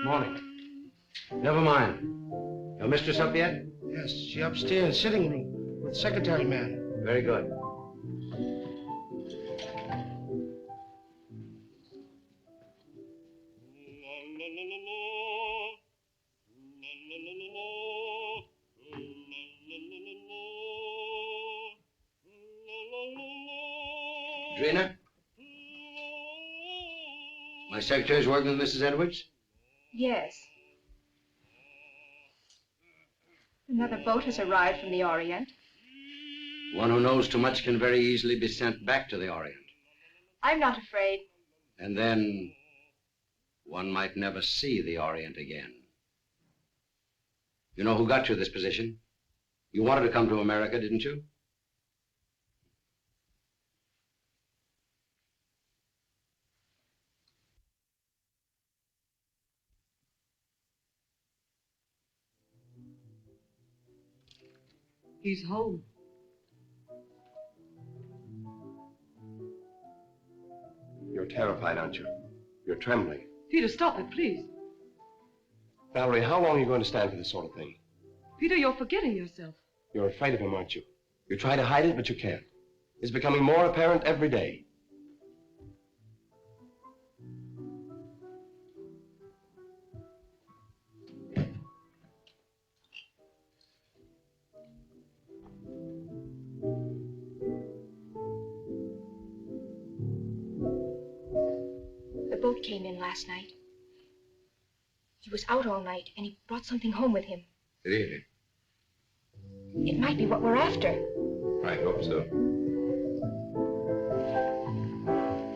Morning. Never mind. Your mistress up yet? Yes, she upstairs, sitting room, with secretary man. Very good. Drina? My secretary's working with Mrs. Edwards? Yes. Another boat has arrived from the Orient. One who knows too much can very easily be sent back to the Orient. I'm not afraid. And then one might never see the Orient again. You know who got you this position? You wanted to come to America, didn't you? He's home. You're terrified, aren't you? You're trembling. Peter, stop it, please. Valerie, how long are you going to stand for this sort of thing? Peter, you're forgetting yourself. You're afraid of him, aren't you? You try to hide it, but you can't. It's becoming more apparent every day. The boat came in last night. He was out all night, and he brought something home with him. Really? It might be what we're after. I hope so.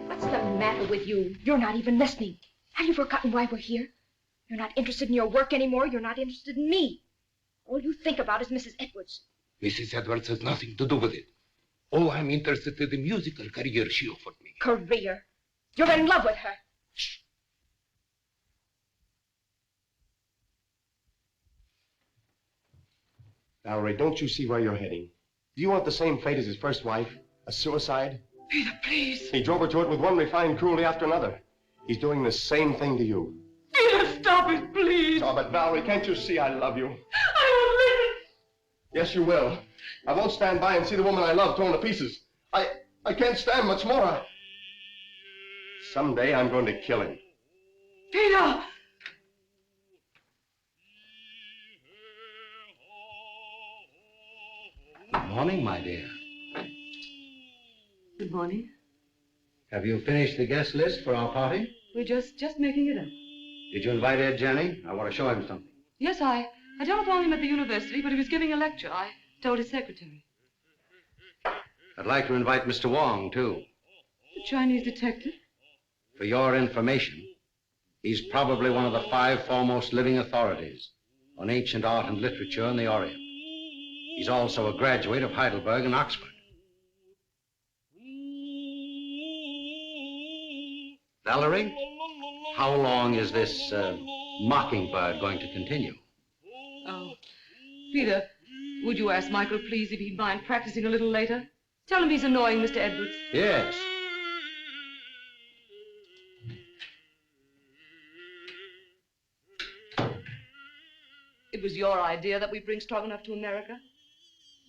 What's the matter with you? You're not even listening. Have you forgotten why we're here? You're not interested in your work anymore. You're not interested in me. All you think about is Mrs. Edwards. Mrs. Edwards has nothing to do with it. All I'm interested in the musical career she offered me. Career? You're in love with her. Shh. Valerie, don't you see where you're heading? Do you want the same fate as his first wife? A suicide? Peter, please. He drove her to it with one refined cruelty after another. He's doing the same thing to you. Peter, stop it, please. Oh, but Valerie, can't you see I love you? I won't leave it. Yes, you will. I won't stand by and see the woman I love torn to pieces. I can't stand much more. Someday I'm going to kill him. Peter! Good morning, my dear. Good morning. Have you finished the guest list for our party? We're just making it up. Did you invite Ed Jenny? I want to show him something. Yes, I telephoned him at the university, but he was giving a lecture. I told his secretary. I'd like to invite Mr. Wong, too. The Chinese detective? For your information, he's probably one of the 5 foremost living authorities on ancient art and literature in the Orient. He's also a graduate of Heidelberg and Oxford. Valerie, how long is this mockingbird going to continue? Oh, Peter, would you ask Michael, please, if he'd mind practicing a little later? Tell him he's annoying Mr. Edwards. Yes. It was your idea that we bring Stroganoff to America.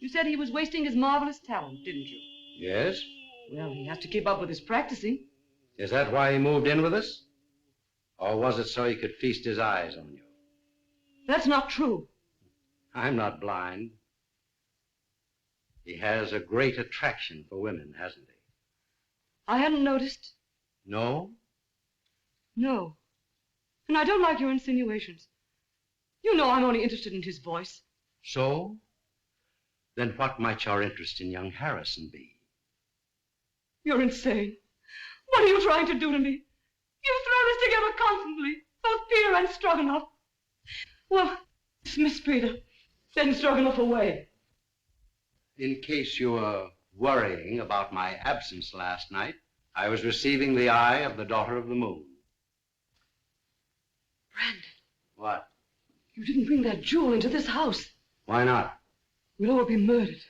You said he was wasting his marvelous talent, didn't you? Yes? Well, he has to keep up with his practicing. Is that why he moved in with us? Or was it so he could feast his eyes on you? That's not true. I'm not blind. He has a great attraction for women, hasn't he? I hadn't noticed. No? No. And I don't like your insinuations. You know I'm only interested in his voice. So? Then what might your interest in young Harrison be? You're insane. What are you trying to do to me? You've thrown us together constantly, both Peter and Stroganoff. Well, dismiss Peter. Send Stroganoff away. In case you were worrying about my absence last night, I was receiving the eye of the daughter of the moon. Brandon. What? You didn't bring that jewel into this house. Why not? We'll all be murdered.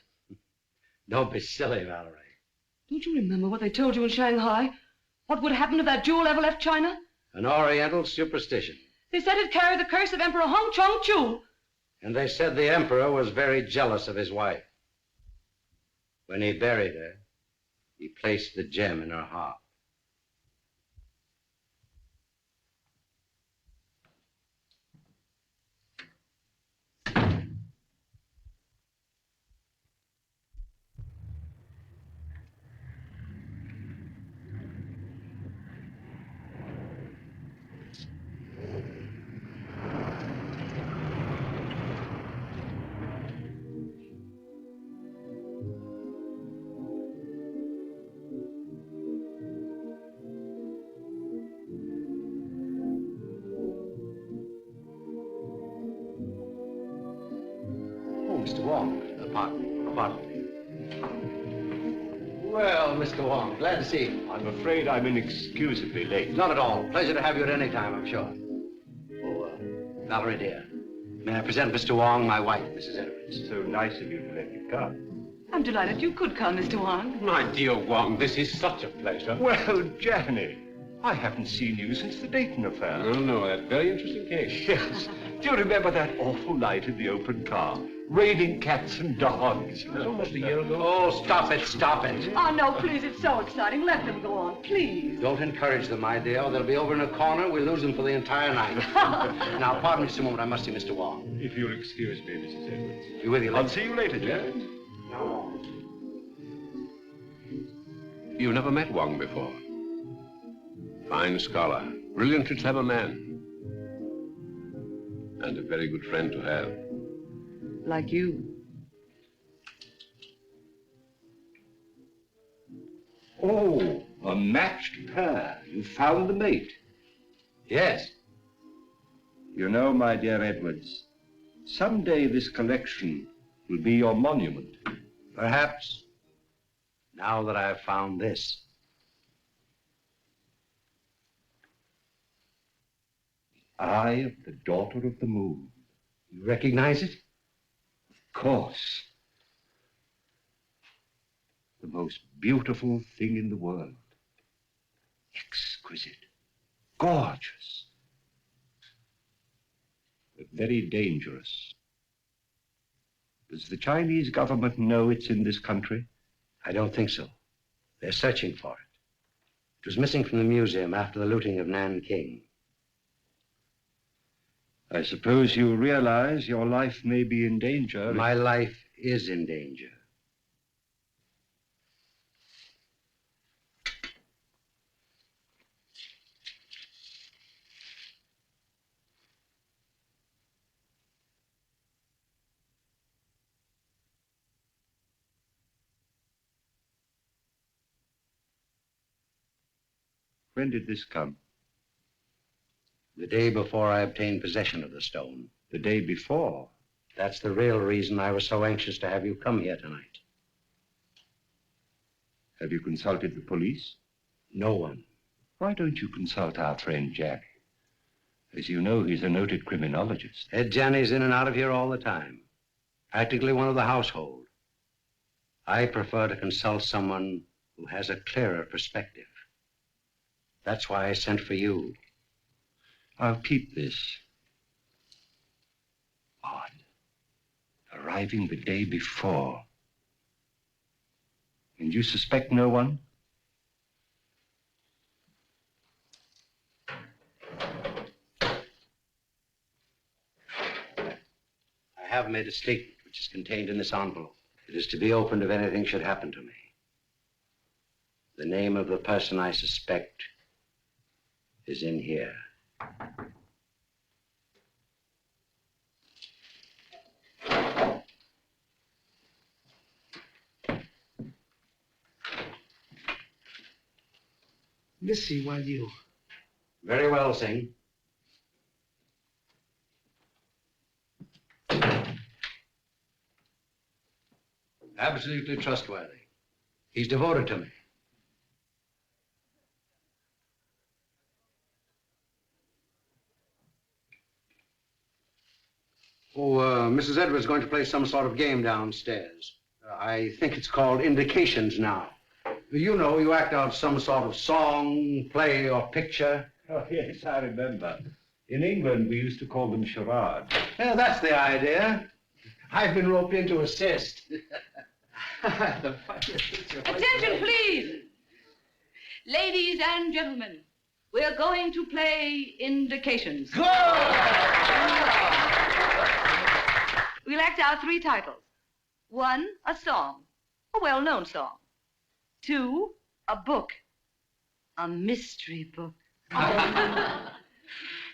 Don't be silly, Valerie. Don't you remember what they told you in Shanghai? What would happen if that jewel ever left China? An Oriental superstition. They said it carried the curse of Emperor Hong Chong-chu. And they said the emperor was very jealous of his wife. When he buried her, he placed the gem in her heart. Mr. Wong, pardon me. Well, Mr. Wong, glad to see you. I'm afraid I'm inexcusably late. Not at all. Pleasure to have you at any time, I'm sure. Oh, Valerie, dear, may I present Mr. Wong, my wife, Mrs. Edwards. So nice of you to let me come. I'm delighted you could come, Mr. Wong. My dear Wong, this is such a pleasure. Well, Jenny, I haven't seen you since the Dayton affair. Oh, no, that very interesting case. Yes. Do you remember that awful night in the open car? Raining cats and dogs. It was almost a year ago. Oh, stop it, stop it. Oh, no, please, it's so exciting. Let them go on, please. Don't encourage them, my dear, or they'll be over in a corner. We'll lose them for the entire night. Now, pardon me just a moment. I must see Mr. Wong. If you'll excuse me, Mrs. Edwards. Be with you later. I'll see you later, Jack. No. You've never met Wong before. Fine scholar, brilliantly clever man. And a very good friend to have. Like you. Oh, a matched pair. You found the mate. Yes. You know, my dear Edwards, someday this collection will be your monument. Perhaps. Now that I've found this. Eye of the daughter of the moon. You recognize it? Of course. The most beautiful thing in the world. Exquisite. Gorgeous. But very dangerous. Does the Chinese government know it's in this country? I don't think so. They're searching for it. It was missing from the museum after the looting of Nanking. I suppose you realize your life may be in danger. My life is in danger. When did this come? The day before I obtained possession of the stone. The day before? That's the real reason I was so anxious to have you come here tonight. Have you consulted the police? No one. Why don't you consult our friend Jack? As you know, he's a noted criminologist. Ed Janney's in and out of here all the time. Practically one of the household. I prefer to consult someone who has a clearer perspective. That's why I sent for you. I'll keep this. Odd. Arriving the day before. And you suspect no one? I have made a statement which is contained in this envelope. It is to be opened if anything should happen to me. The name of the person I suspect is in here. Missy, while you... Very well, Singh. Absolutely trustworthy. He's devoted to me. Mrs. Edwards is going to play some sort of game downstairs. I think it's called Indications now. You know, you act out some sort of song, play, or picture. Oh, yes, I remember. In England, we used to call them charades. Yeah, that's the idea. I've been roped in to assist. Attention, please. Ladies and gentlemen, we're going to play indications. We'll act out 3 titles. 1, a song, a well-known song. 2, a book, a mystery book.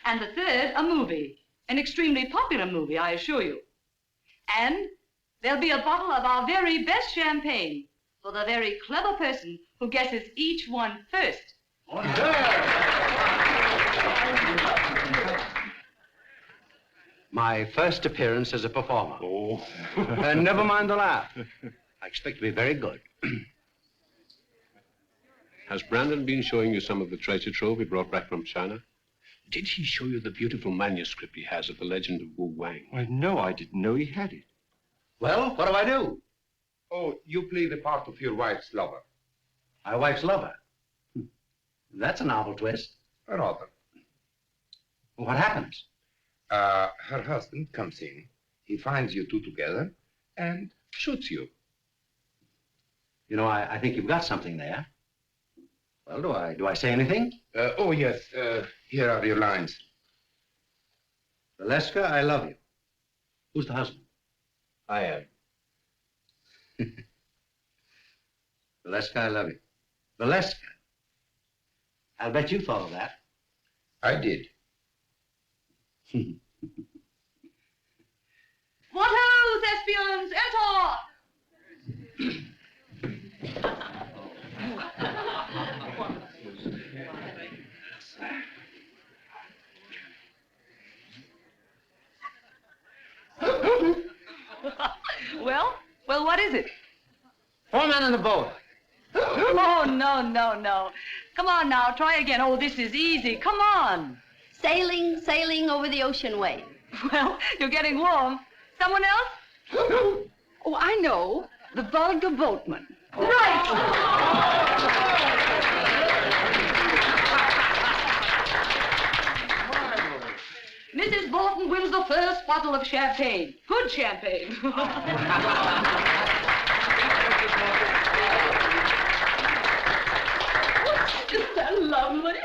And the 3rd, a movie, an extremely popular movie, I assure you. And there'll be a bottle of our very best champagne for the very clever person who guesses each one first. My first appearance as a performer. Oh. And never mind the laugh. I expect to be very good. Has Brandon been showing you some of the treasure trove he brought back from China? Did he show you the beautiful manuscript he has of the legend of Wu Wang? Why, no, I didn't know he had it. Well, what do I do? Oh, you play the part of your wife's lover. My wife's lover. That's a novel twist. Rather. What happens? Her husband comes in, he finds you two together, and shoots you. You know, I think you've got something there. Well, do I say anything? Oh, yes, here are your lines. Valeska, I love you. Who's the husband? I am. Valeska, I love you. Valeska. I'll bet you thought of that. I did. What ho, thespians, enter! Well, what is it? 4 men in the boat. Oh, no. Come on now, try again. Oh, this is easy. Come on. Sailing over the ocean wave. Well, you're getting warm. Someone else? Oh, I know. The vulgar boatman. Right. Mrs. Bolton wins the first bottle of champagne. Good champagne. Isn't that lovely?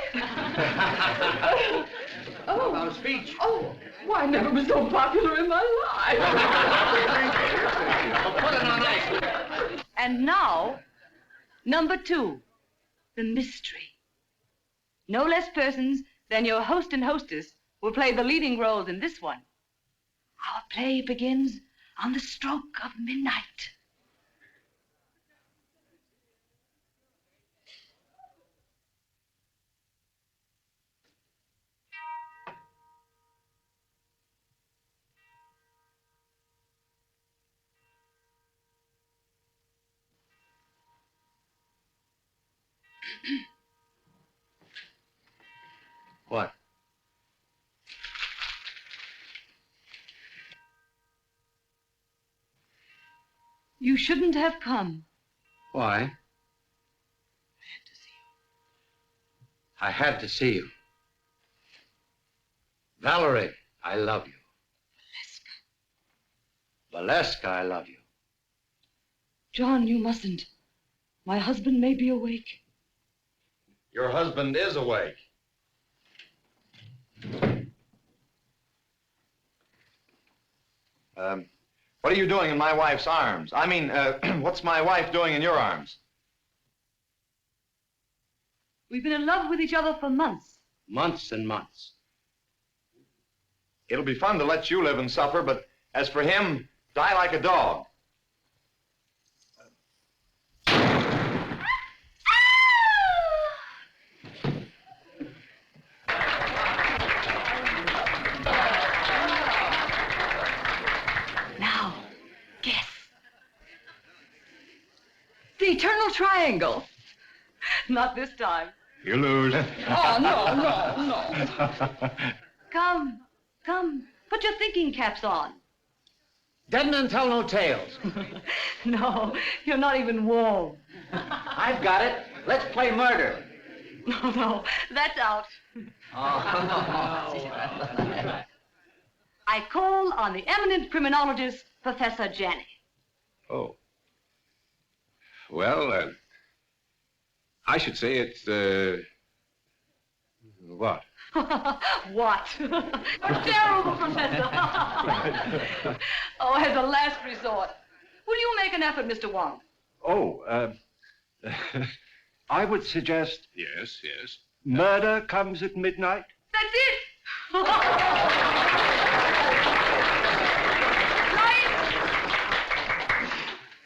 About a speech. Oh, why, I never was so popular in my life. Put it on ice. And now, number 2, the mystery. No less persons than your host and hostess will play the leading roles in this one. Our play begins on the stroke of midnight. What? You shouldn't have come. Why? I had to see you. Valerie, I love you. Valeska, I love you. John, you mustn't. My husband may be awake. Your husband is awake. What are you doing in my wife's arms? I mean, what's my wife doing in your arms? We've been in love with each other for months. Months and months. It'll be fun to let you live and suffer, but as for him, die like a dog. Now, guess. The eternal triangle. Not this time. You lose. Oh, no. Come. Put your thinking caps on. Dead men tell no tales. No, you're not even warm. I've got it. Let's play murder. No, that's out. I call on the eminent criminologist, Professor Janney. Oh. Well, I should say it's, what? What? A terrible professor. Oh, as a last resort. Will you make an effort, Mr. Wong? Oh, I would suggest Yes, yes. murder comes at midnight. That's it. Right?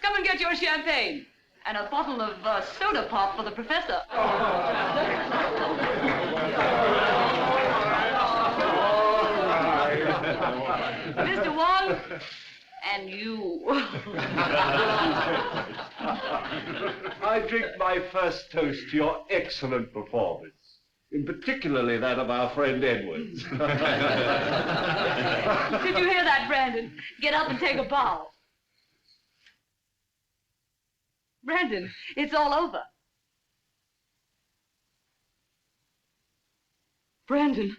Come and get your champagne. And a bottle of soda pop for the professor. Mr. Wong, and you. I drink my first toast to your excellent performance, in particularly that of our friend Edwards. Did you hear that, Brandon? Get up and take a bow. Brandon, it's all over. Brandon.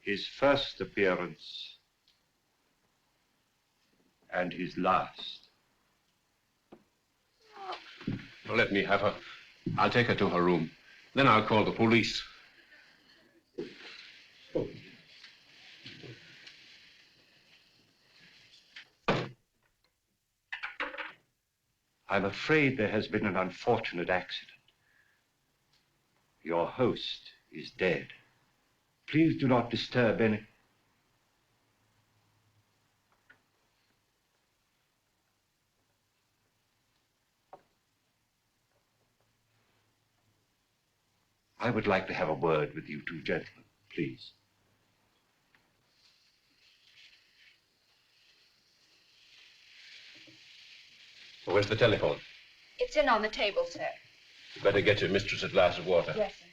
His first appearance and his last. Well, let me have her. I'll take her to her room. Then I'll call the police. I'm afraid there has been an unfortunate accident. Your host is dead. Please do not disturb any... I would like to have a word with you two gentlemen, please. Where's the telephone? It's in on the table, sir. You better get your mistress a glass of water. Yes, sir.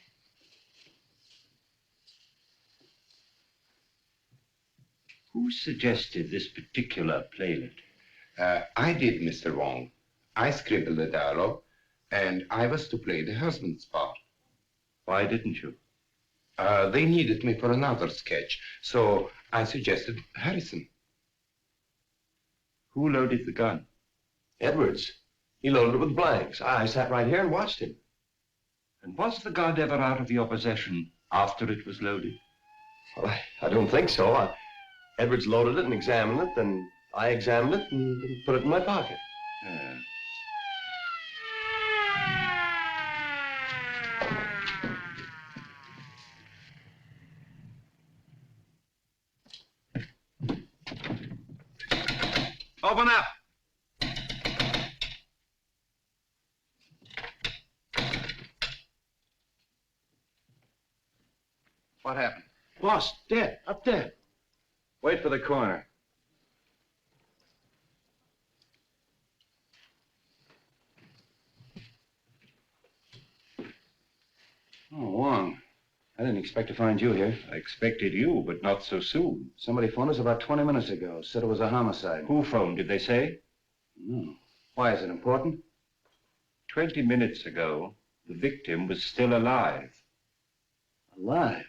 Who suggested this particular playlet? I did, Mr. Wong. I scribbled the dialogue, and I was to play the husband's part. Why didn't you? They needed me for another sketch, so I suggested Harrison. Who loaded the gun? Edwards. He loaded it with blanks. I sat right here and watched him. And was the gun ever out of your possession after it was loaded? Well, I don't think so. Edwards loaded it and examined it, then I examined it and put it in my pocket. Open up! What happened? Boss, dead, up there. Wait for the coroner. Oh, Wong. I didn't expect to find you here. I expected you, but not so soon. Somebody phoned us about 20 minutes ago. Said it was a homicide. Who phoned, did they say? No. Why, is it important? 20 minutes ago, the victim was still alive. Alive?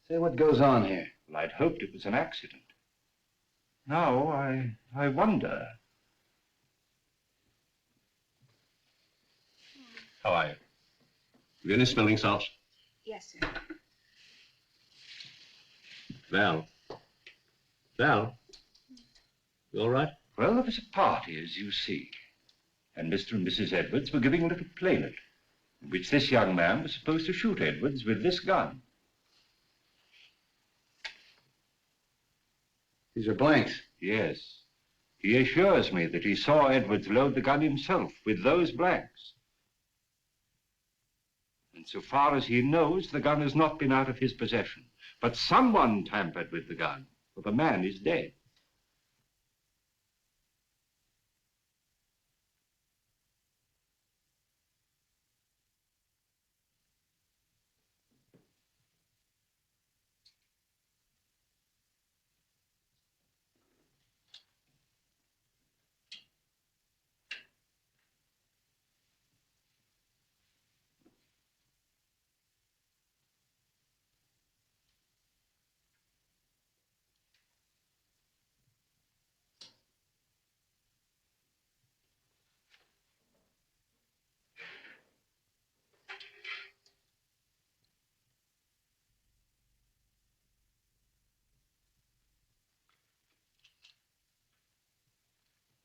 Say, what goes on here? Well, I'd hoped it was an accident. Now, I wonder. How are you? Have you any smelling salts? Yes, sir. Val. Val? You all right? Well, there was a party, as you see. And Mr. and Mrs. Edwards were giving a little playlet, in which this young man was supposed to shoot Edwards with this gun. These are blanks. Yes. He assures me that he saw Edwards load the gun himself with those blanks. And so far as he knows, the gun has not been out of his possession. But someone tampered with the gun, for the man is dead.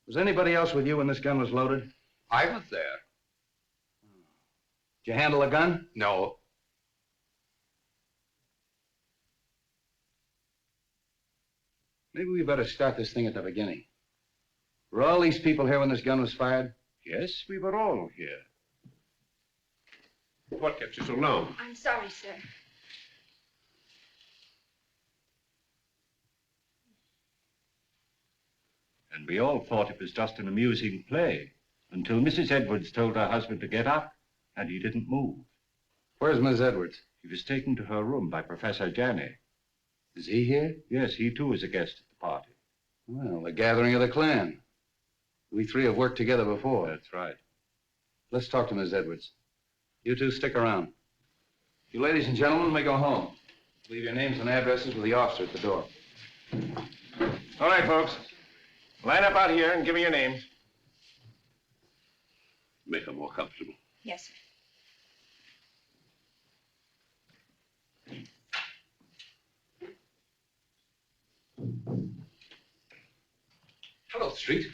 Was anybody else with you when this gun was loaded? I was there. Did you handle a gun? No. Maybe we better start this thing at the beginning. Were all these people here when this gun was fired? Yes, we were all here. What kept you so long? I'm sorry, sir. And we all thought it was just an amusing play until Mrs. Edwards told her husband to get up, and he didn't move. Where's Miss Edwards? He was taken to her room by Professor Janney. Is he here? Yes, he too is a guest at the party. Well, the gathering of the clan. We three have worked together before. That's right. Let's talk to Miss Edwards. You two stick around. You ladies and gentlemen may go home. Leave your names and addresses with the officer at the door. All right, folks. Line up out here and give me your names. Make her more comfortable. Yes, sir. Hello, Street.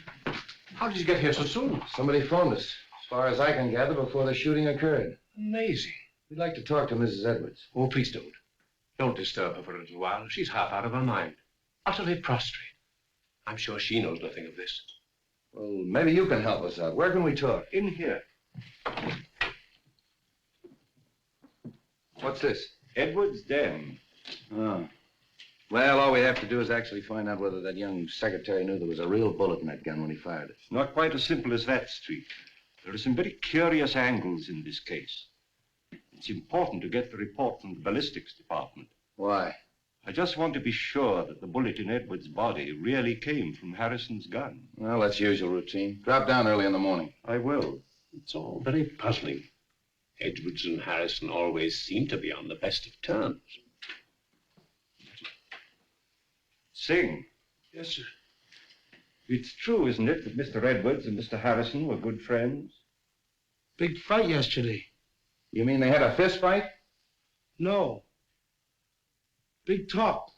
How did you get here so soon? Somebody phoned us, as far as I can gather, before the shooting occurred. Amazing. We'd like to talk to Mrs. Edwards. Oh, please don't. Don't disturb her for a little while. She's half out of her mind. Utterly prostrate. I'm sure she knows nothing of this. Well, maybe you can help us out. Where can we talk? In here. What's this? Edwards' den. Oh. Well, all we have to do is actually find out whether that young secretary knew there was a real bullet in that gun when he fired it. It's not quite as simple as that, Street. There are some very curious angles in this case. It's important to get the report from the ballistics department. Why? I just want to be sure that the bullet in Edwards' body really came from Harrison's gun. Well, that's usual routine. Drop down early in the morning. I will. It's all very puzzling. Edwards and Harrison always seem to be on the best of terms. Sing. Yes, sir. It's true, isn't it, that Mr. Edwards and Mr. Harrison were good friends? Big fight yesterday. You mean they had a fist fight? No. Big talk.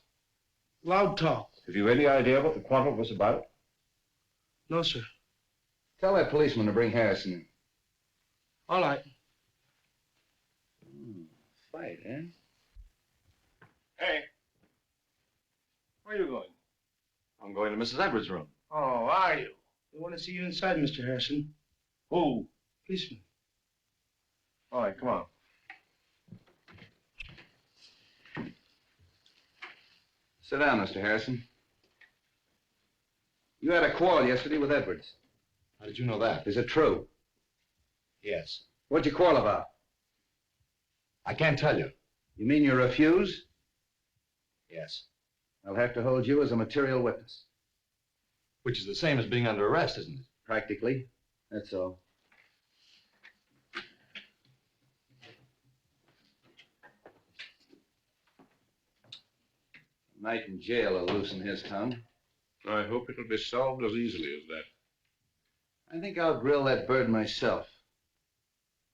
Loud talk. Have you any idea what the quarrel was about? No, sir. Tell that policeman to bring Harrison in. All right. Fight, eh? Hey. Where are you going? I'm going to Mrs. Edwards' room. Oh, are you? They want to see you inside, Mr. Harrison. Who? Policeman. All right, come on. Sit down, Mr. Harrison. You had a quarrel yesterday with Edwards. How did you know that? Is it true? Yes. What'd you quarrel about? I can't tell you. You mean you refuse? Yes. I'll have to hold you as a material witness. Which is the same as being under arrest, isn't it? Practically. That's all. A night in jail will loosen his tongue. I hope it'll be solved as easily as that. I think I'll grill that bird myself.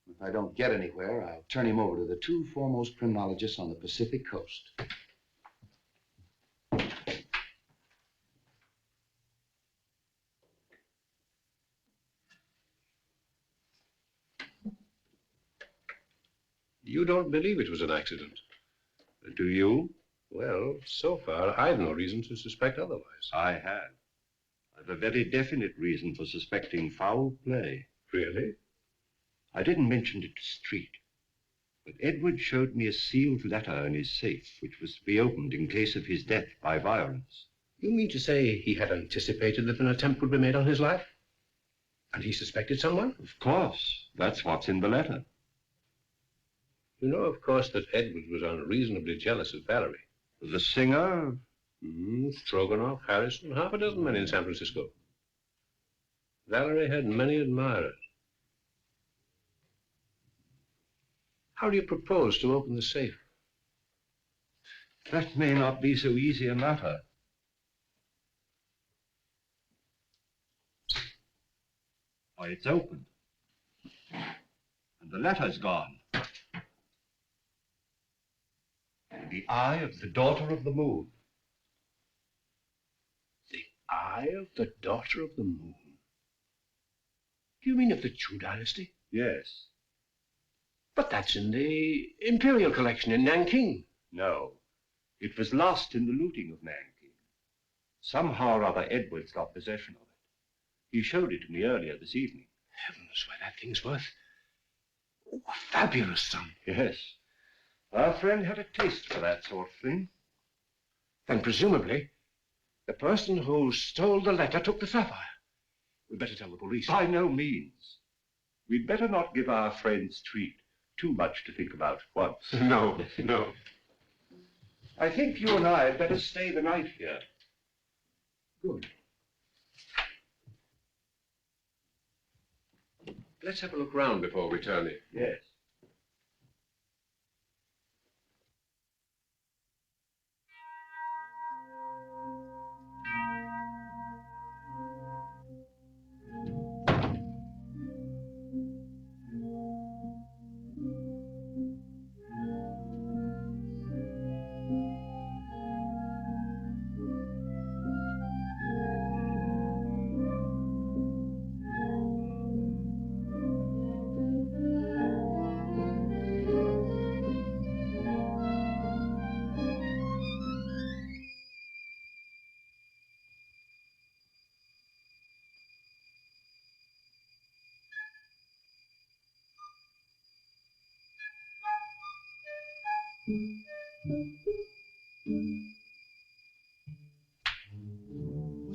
If I don't get anywhere, I'll turn him over to the two foremost criminologists on the Pacific coast. You don't believe it was an accident, do you? Well, so far, I've no reason to suspect otherwise. I have. I've a very definite reason for suspecting foul play. Really? I didn't mention it to Street, but Edward showed me a sealed letter in his safe, which was to be opened in case of his death by violence. You mean to say he had anticipated that an attempt would be made on his life? And he suspected someone? Of course. That's what's in the letter. You know, of course, that Edward was unreasonably jealous of Valerie. The singer? Stroganoff, Harrison, half a dozen men in San Francisco. Valerie had many admirers. How do you propose to open the safe? That may not be so easy a matter. Why, it's opened. And the letter's gone. The eye of the daughter of the moon. The eye of the daughter of the moon. Do you mean of the Chu dynasty? Yes. But that's in the Imperial collection in Nanking. No. It was lost in the looting of Nanking. Somehow or other, Edwards got possession of it. He showed it to me earlier this evening. Heavens, why, that thing's worth a fabulous sum. Yes. Our friend had a taste for that sort of thing. Then presumably, the person who stole the letter took the sapphire. We'd better tell the police. By no means. We'd better not give our friend's treat too much to think about at once. No, no. I think you and I had better stay the night here. Good. Let's have a look round before returning. Yes.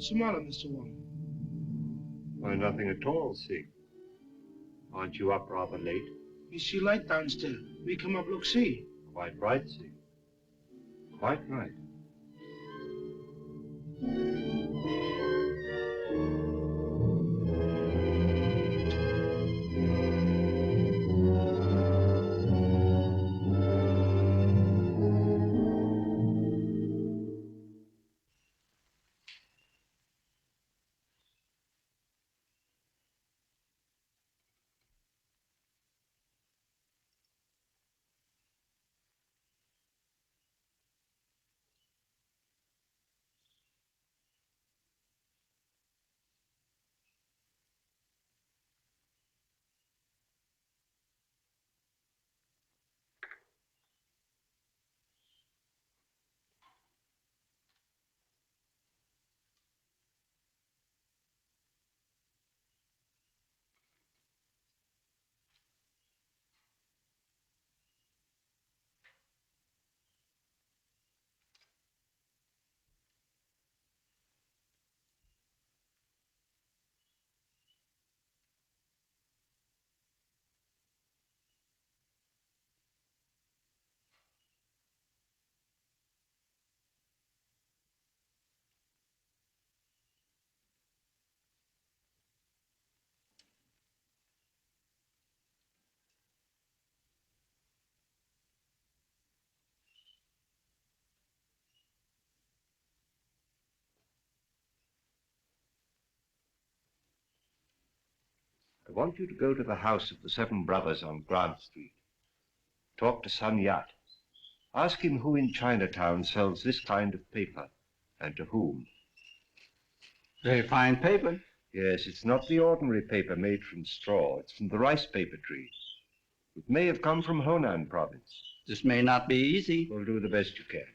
What's the matter, Mr. Wong? Why, nothing at all, see. Aren't you up rather late? You see light downstairs. We come up, look, see. Quite right, see. Quite right. I want you to go to the house of the Seven Brothers on Grant Street. Talk to Sun Yat. Ask him who in Chinatown sells this kind of paper, and to whom. Very fine paper. Yes, it's not the ordinary paper made from straw. It's from the rice paper tree. It may have come from Honan province. This may not be easy. We'll do the best you can.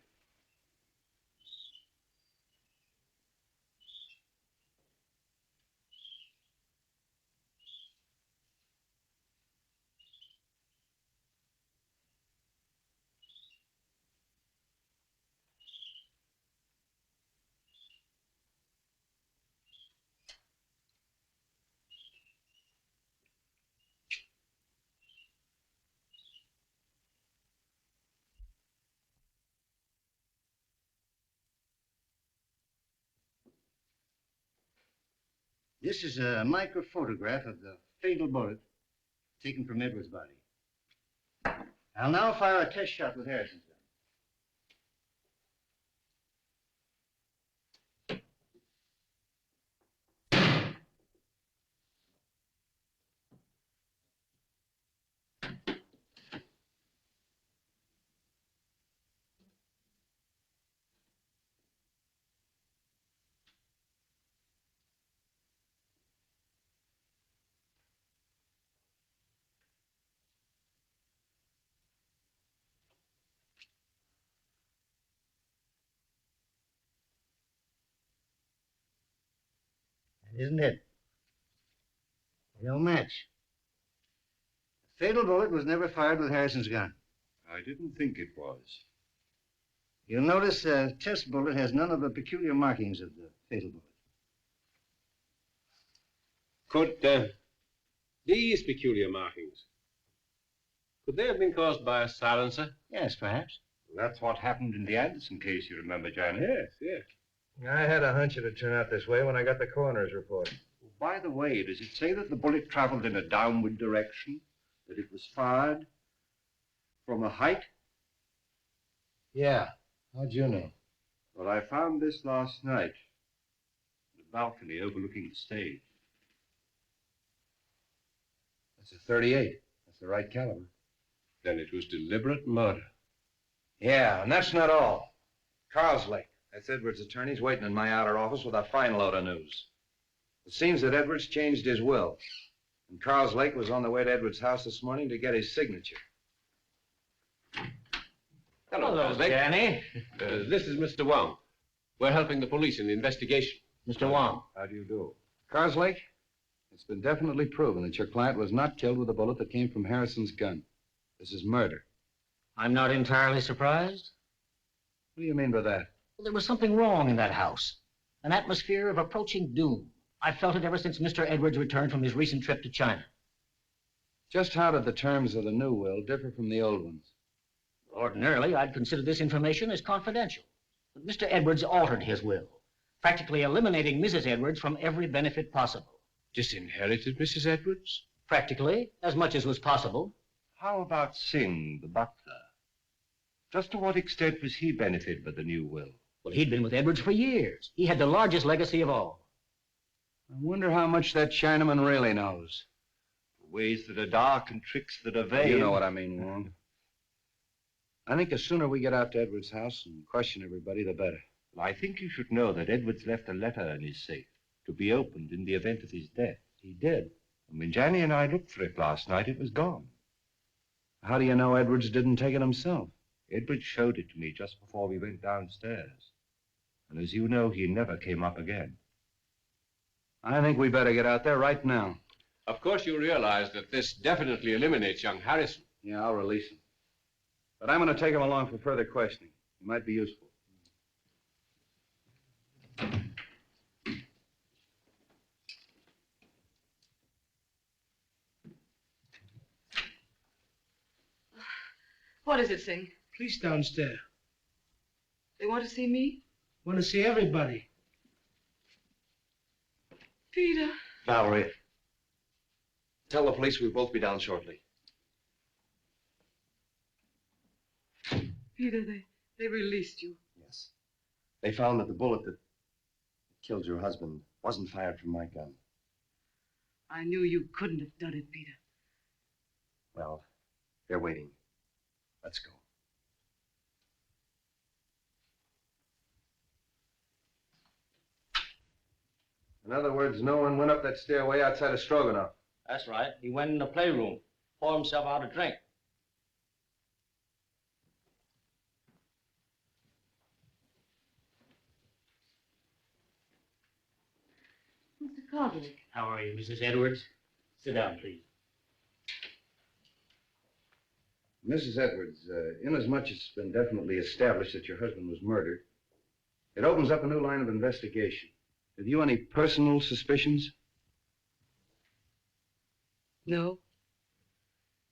This is a microphotograph of the fatal bullet taken from Edward's body. I'll now fire a test shot with Harrison's gun. isn't it? They don't match. The fatal bullet was never fired with Harrison's gun. I didn't think it was. You'll notice the test bullet has none of the peculiar markings of the fatal bullet. Could these peculiar markings, could they have been caused by a silencer? Yes, perhaps. That's what happened in the Anderson case, you remember, Johnny? Yes, yes. I had a hunch it'd turn out this way when I got the coroner's report. By the way, does it say that the bullet traveled in a downward direction? That it was fired from a height? Yeah. How'd you know? Well, I found this last night. The balcony overlooking the stage. That's a 38. That's the right caliber. Then it was deliberate murder. Yeah, and that's not all. Carlslake, that's Edwards' attorney's waiting in my outer office with a fine load of news. It seems that Edwards changed his will. And Carlslake was on the way to Edwards' house this morning to get his signature. Hello, Danny. This is Mr. Wong. We're helping the police in the investigation. Mr. Wong. How do you do? Carlslake, it's been definitely proven that your client was not killed with a bullet that came from Harrison's gun. This is murder. I'm not entirely surprised. What do you mean by that? Well, there was something wrong in that house. An atmosphere of approaching doom. I've felt it ever since Mr. Edwards returned from his recent trip to China. Just how did the terms of the new will differ from the old ones? Ordinarily, I'd consider this information as confidential. But Mr. Edwards altered his will, practically eliminating Mrs. Edwards from every benefit possible. Disinherited Mrs. Edwards? Practically, as much as was possible. How about Singh, the butler? Just to what extent was he benefited by the new will? Well, he'd been with Edwards for years. He had the largest legacy of all. I wonder how much that Chinaman really knows. Ways that are dark and tricks that are vain. You know what I mean, Wong. I think the sooner we get out to Edwards' house and question everybody, the better. Well, I think you should know that Edwards left a letter in his safe to be opened in the event of his death. He did. And when Johnny and I looked for it last night, it was gone. How do you know Edwards didn't take it himself? Edwards showed it to me just before we went downstairs. And as you know, he never came up again. I think we better get out there right now. Of course you realize that this definitely eliminates young Harrison. Yeah, I'll release him. But I'm going to take him along for further questioning. He might be useful. What is it, Singh? Police downstairs. They want to see me? Want to see everybody. Peter. Valerie, tell the police we'll both be down shortly. Peter, they released you. Yes. They found that the bullet that killed your husband wasn't fired from my gun. I knew you couldn't have done it, Peter. Well, they're waiting. Let's go. In other words, no one went up that stairway outside of Stroganoff. That's right. He went in the playroom, poured himself out a drink. Mr. Carlslake. How are you, Mrs. Edwards? Sit down, please. Mrs. Edwards, inasmuch as it's been definitely established that your husband was murdered, it opens up a new line of investigation. Have you any personal suspicions? No.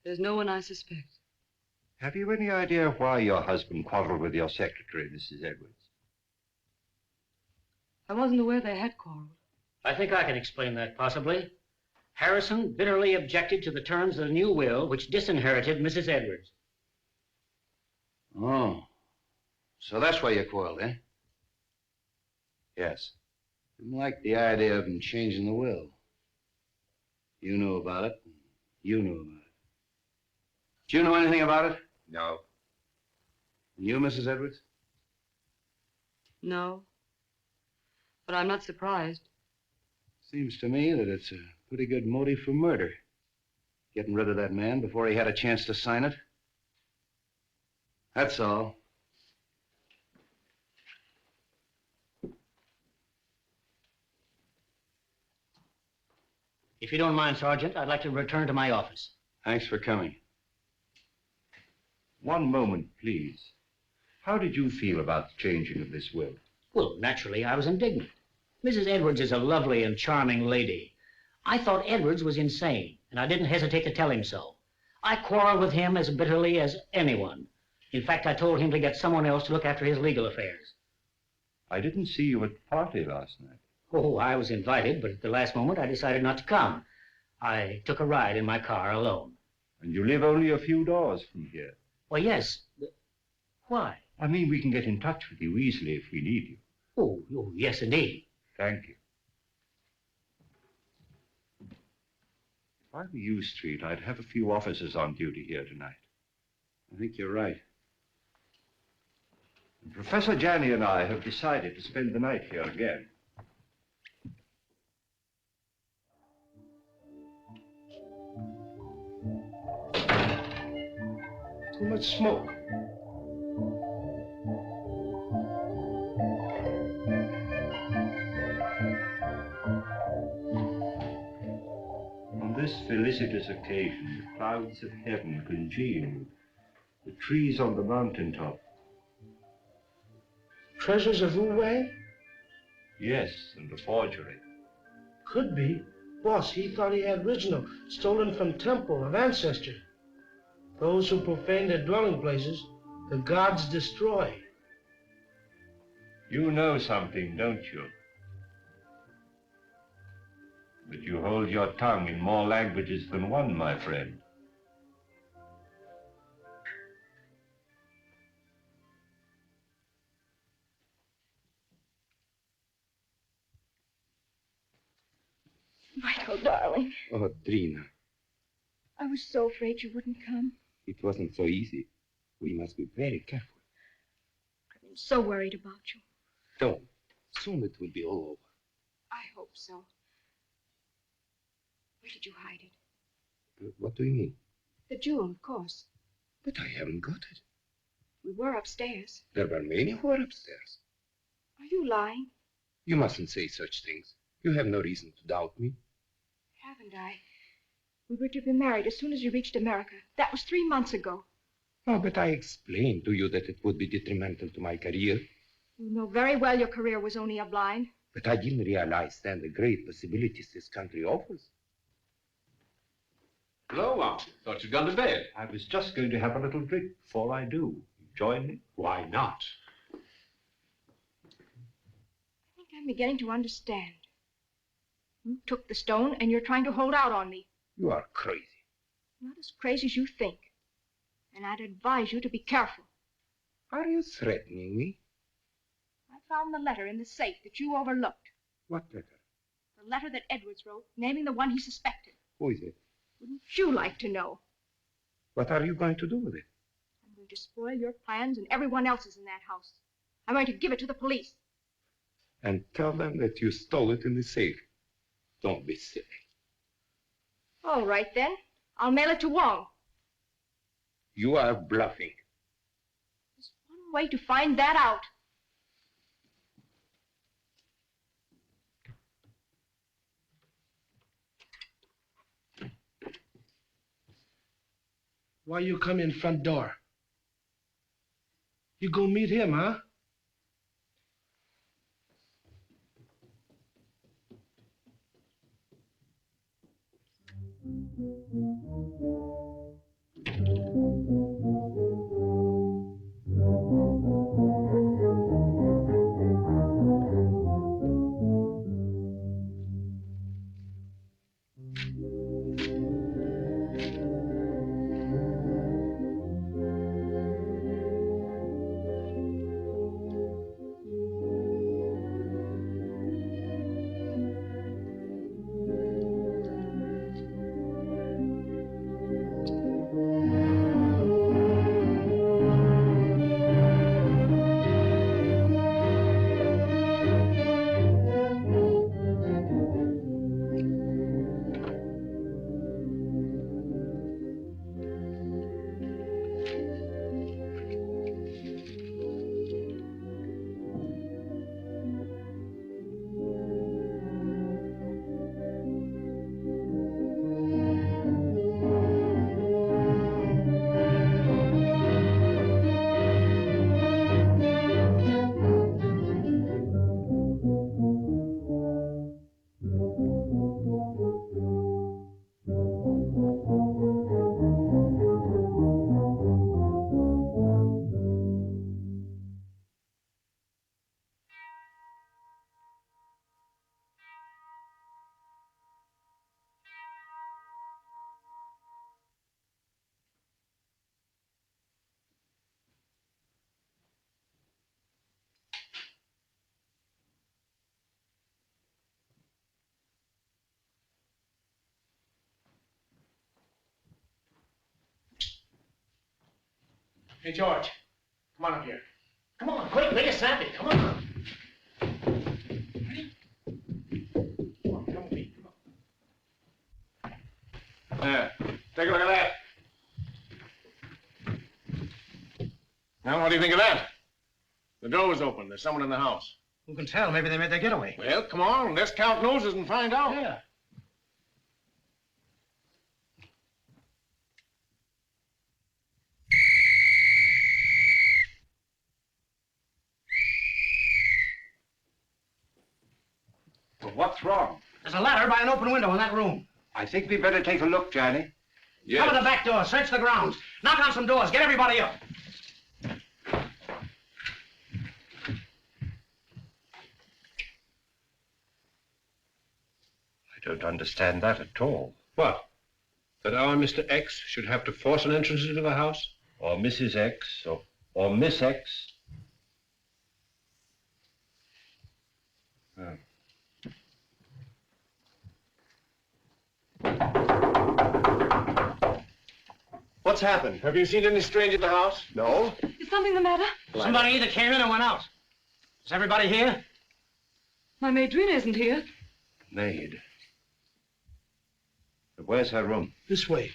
There's no one I suspect. Have you any idea why your husband quarreled with your secretary, Mrs. Edwards? I wasn't aware they had quarreled. I think I can explain that, possibly. Harrison bitterly objected to the terms of the new will, which disinherited Mrs. Edwards. Oh. So that's why you quarreled, eh? Yes. Didn't like the idea of him changing the will. You knew about it. You knew about it. Did you know anything about it? No. And you, Mrs. Edwards? No. But I'm not surprised. Seems to me that it's a pretty good motive for murder. Getting rid of that man before he had a chance to sign it. That's all. If you don't mind, Sergeant, I'd like to return to my office. Thanks for coming. One moment, please. How did you feel about the changing of this will? Well, naturally, I was indignant. Mrs. Edwards is a lovely and charming lady. I thought Edwards was insane, and I didn't hesitate to tell him so. I quarreled with him as bitterly as anyone. In fact, I told him to get someone else to look after his legal affairs. I didn't see you at the party last night. Oh, I was invited, but at the last moment I decided not to come. I took a ride in my car alone. And you live only a few doors from here. Well, yes. Why? I mean, we can get in touch with you easily if we need you. Oh, yes, indeed. Thank you. If I were you, Street, I'd have a few officers on duty here tonight. I think you're right. And Professor Janney and I have decided to spend the night here again. Too much smoke. On this felicitous occasion, the clouds of heaven congealed, the trees on the mountaintop. Treasures of Wu-Wei? Yes, and the forgery. Could be. Boss, he thought he had original, stolen from temple of ancestor. Those who profane their dwelling places, the gods destroy. You know something, don't you? But you hold your tongue in more languages than one, my friend. Michael, darling, Oh, Drina, I was so afraid you wouldn't come. it wasn't so easy. We must be very careful. I've been so worried about you. Don't. Soon it will be all over. I hope so. Where did you hide it? What do you mean? The jewel, of course. But I haven't got it. We were upstairs. There were many who were upstairs. Are you lying? You mustn't say such things. You have no reason to doubt me. Haven't I? We were to be married as soon as you reached America. That was 3 months ago. Oh, but I explained to you that it would be detrimental to my career. You know very well your career was only a blind. But I didn't realize then the great possibilities this country offers. Hello, Wong. Thought you'd gone to bed. I was just going to have a little drink before I do. You join me? Why not? I think I'm beginning to understand. You took the stone and you're trying to hold out on me. You are crazy. Not as crazy as you think. And I'd advise you to be careful. Are you threatening me? I found the letter in the safe that you overlooked. What letter? The letter that Edwards wrote, naming the one he suspected. Who is it? Wouldn't you like to know? What are you going to do with it? I'm going to spoil your plans and everyone else's in that house. I'm going to give it to the police. And tell them that you stole it in the safe. Don't be silly. All right, then. I'll mail it to Wong. You are bluffing. There's one way to find that out. Why you come in front door? You go meet him, huh? Hey, George, come on up here. Come on, quick, make it snappy. Come on. Come with me. Come on. There. Take a look at that. Now, what do you think of that? The door was open. There's someone in the house. Who can tell? Maybe they made their getaway. Well, come on. Let's count noses and find out. Yeah. But what's wrong? There's a ladder by an open window in that room. I think we'd better take a look, Johnny. Yes. Cover the back door, search the grounds, knock on some doors, get everybody up. I don't understand that at all. What? That our Mr. X should have to force an entrance into the house? Or Mrs. X, or Miss X. Oh. What's happened? Have you seen any stranger at the house? No. Is something the matter? Somebody either came in or went out. Is everybody here? My maid Drina isn't here. Maid. But where's her room? This way.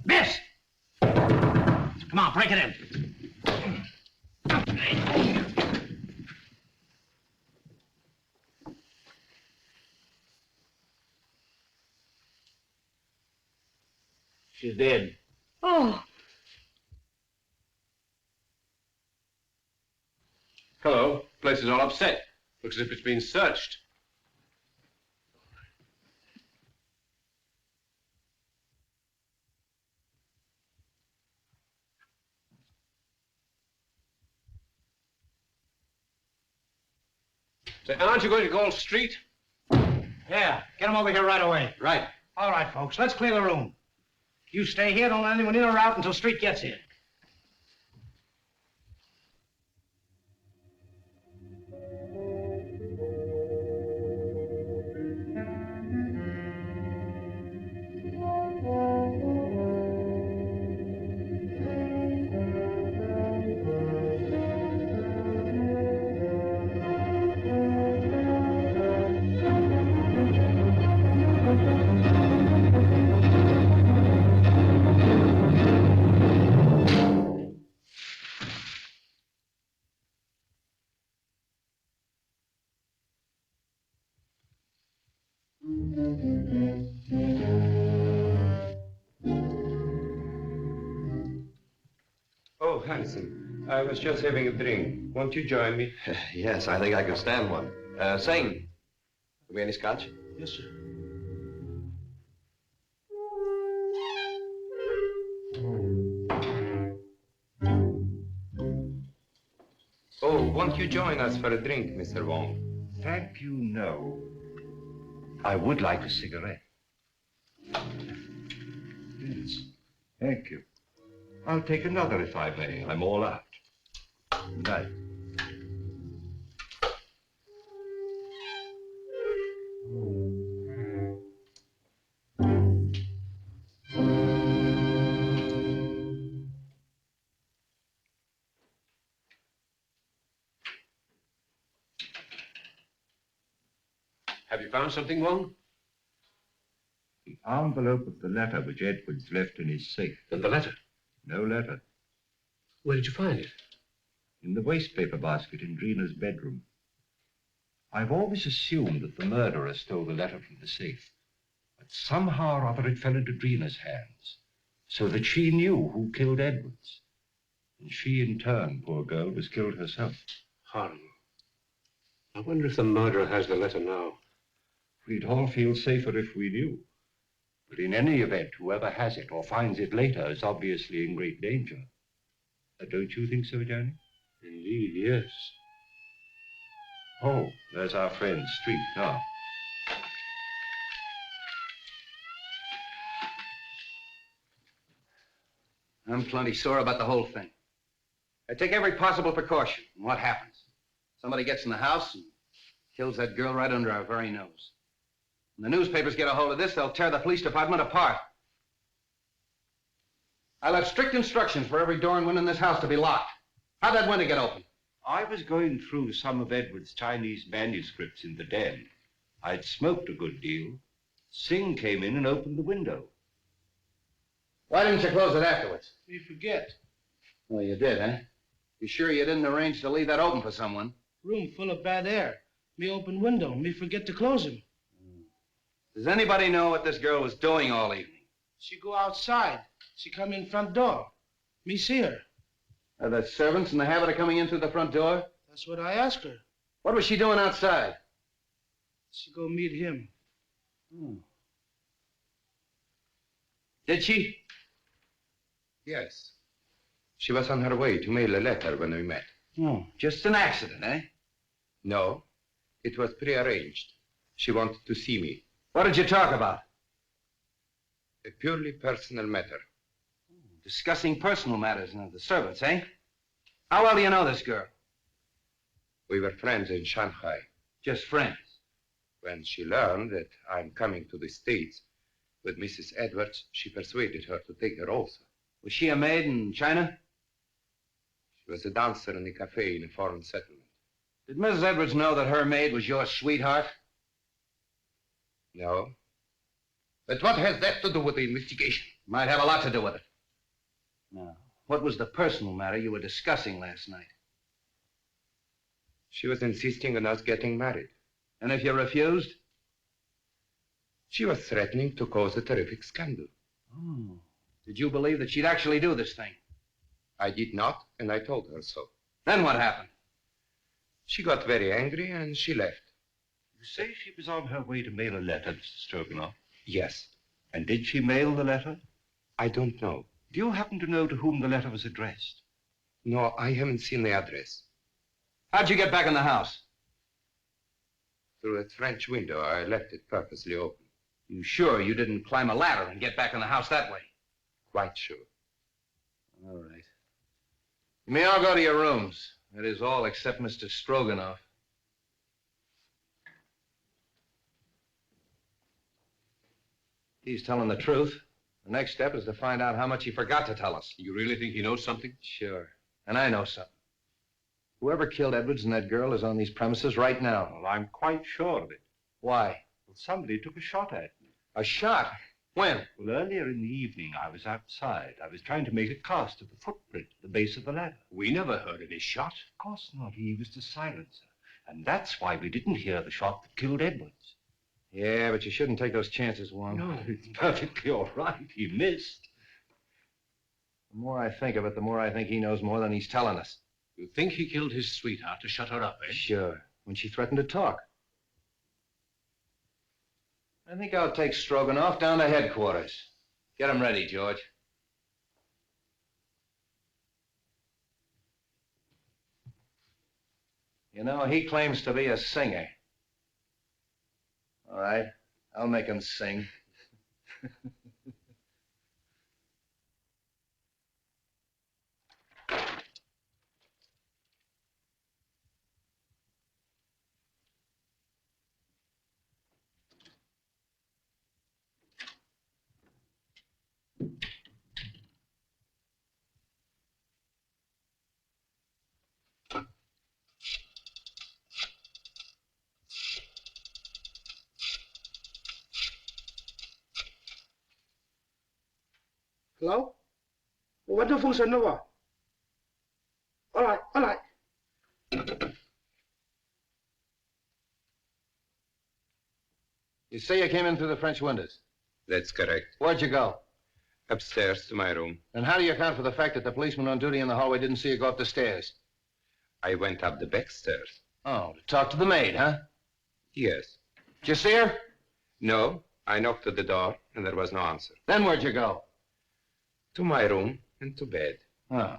Miss! Come on, break it in. She's dead. Oh, Hello. Place is all upset. Looks as if it's been searched. Say, aren't you going to call Street? Yeah, get them over here right away. Right. All right, folks, let's clear the room. You stay here, don't let anyone in or out until Street gets here. Oh, handsome. I was just having a drink. Won't you join me? Yes, I think I could stand one. Sing. Have we any scotch? Yes, sir. Oh, won't you join us for a drink, Mr. Wong? Thank you, no. I would like a cigarette. Yes, thank you. I'll take another if I may. I'm all out. Right. Have you found something, Wong? The envelope of the letter which Edwards left in his safe. And the letter? No letter. Where did you find it? In the wastepaper basket in Drina's bedroom. I've always assumed that the murderer stole the letter from the safe. But somehow or other it fell into Drina's hands, so that she knew who killed Edwards. And she, in turn, poor girl, was killed herself. Horrible. I wonder if the murderer has the letter now. We'd all feel safer if we knew. But in any event, whoever has it or finds it later is obviously in great danger. Don't you think so, Johnny? Indeed, yes. Oh, there's our friend, Street, now. I'm plenty sore about the whole thing. I take every possible precaution. And what happens? Somebody gets in the house and kills that girl right under our very nose. When the newspapers get a hold of this, they'll tear the police department apart. I left strict instructions for every door and window in this house to be locked. How'd that window get open? I was going through some of Edward's Chinese manuscripts in the den. I'd smoked a good deal. Singh came in and opened the window. Why didn't you close it afterwards? Me forget. Well, you did, eh? You sure you didn't arrange to leave that open for someone? Room full of bad air. Me open window. Me forget to close him. Does anybody know what this girl was doing all evening? She go outside. She come in front door. Me see her. Are the servants in the habit of coming in through the front door? That's what I asked her. What was she doing outside? She go meet him. Did she? Yes. She was on her way to mail a letter when we met. Oh, just an accident, eh? No, it was prearranged. She wanted to see me. What did you talk about? A purely personal matter. Discussing personal matters of the servants, eh? How well do you know this girl? We were friends in Shanghai. Just friends? When she learned that I'm coming to the States with Mrs. Edwards, she persuaded her to take her also. Was she a maid in China? She was a dancer in a cafe in a foreign settlement. Did Mrs. Edwards know that her maid was your sweetheart? No. But what has that to do with the investigation? Might have a lot to do with it. Now, what was the personal matter you were discussing last night? She was insisting on us getting married. And if you refused? She was threatening to cause a terrific scandal. Oh. Did you believe that she'd actually do this thing? I did not, and I told her so. Then what happened? She got very angry and she left. You say she was on her way to mail a letter, Mr. Stroganoff? Yes. And did she mail the letter? I don't know. Do you happen to know to whom the letter was addressed? No, I haven't seen the address. How'd you get back in the house? Through a French window. I left it purposely open. You sure you didn't climb a ladder and get back in the house that way? Quite sure. All right. You may all go to your rooms. That is all except Mr. Stroganoff. He's telling the truth. The next step is to find out how much he forgot to tell us. You really think he knows something? Sure. And I know something. Whoever killed Edwards and that girl is on these premises right now. Well, I'm quite sure of it. Why? Well, somebody took a shot at me. A shot? When? Well, earlier in the evening, I was outside. I was trying to make a cast of the footprint at the base of the ladder. We never heard any shot. Of course not. He was the silencer. And that's why we didn't hear the shot that killed Edwards. Yeah, but you shouldn't take those chances, Wong. No, it's perfectly all right. He missed. The more I think of it, the more I think he knows more than he's telling us. You think he killed his sweetheart to shut her up, eh? Sure. When she threatened to talk. I think I'll take Stroganoff down to headquarters. Get him ready, George. You know, he claims to be a singer. All right, I'll make him sing. Hello? What the function Noir? All right, all right. You say you came in through the French windows? That's correct. Where'd you go? Upstairs to my room. And how do you account for the fact that the policeman on duty in the hallway didn't see you go up the stairs? I went up the back stairs. Oh, to talk to the maid, huh? Yes. Did you see her? No, I knocked at the door and there was no answer. Then where'd you go? To my room and to bed. Oh.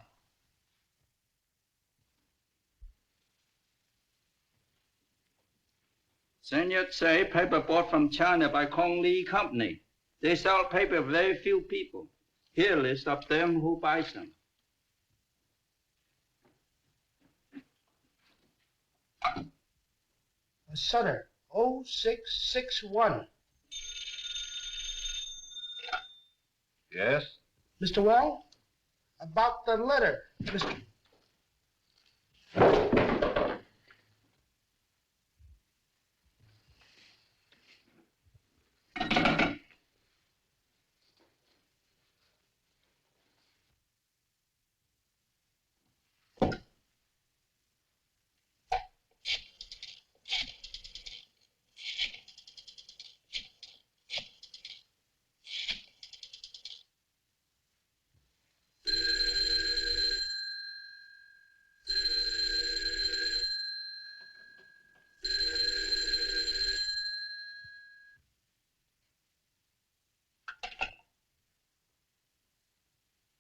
Sun Yat-say paper bought from China by Kong Lee Company. They sell paper to very few people. Here a list of them who buys them. Sutter, 0661. Yes? Mr. Wong? About the letter, Mr.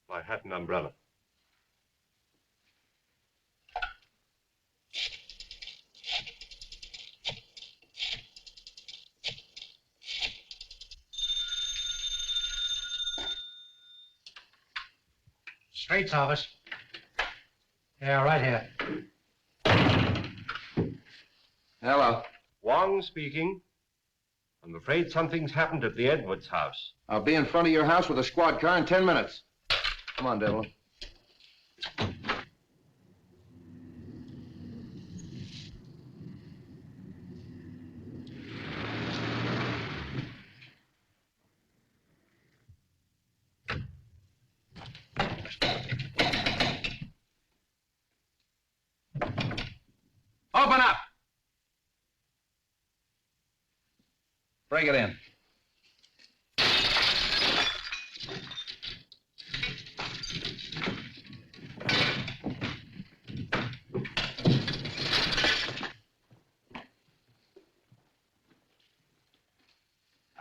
My hat and umbrella. Straight's office. Yeah, right here. Hello. Wong speaking. I'm afraid something's happened at the Edwards house. I'll be in front of your house with a squad car in 10 minutes. Come on, Devlin. Open up! Break it in.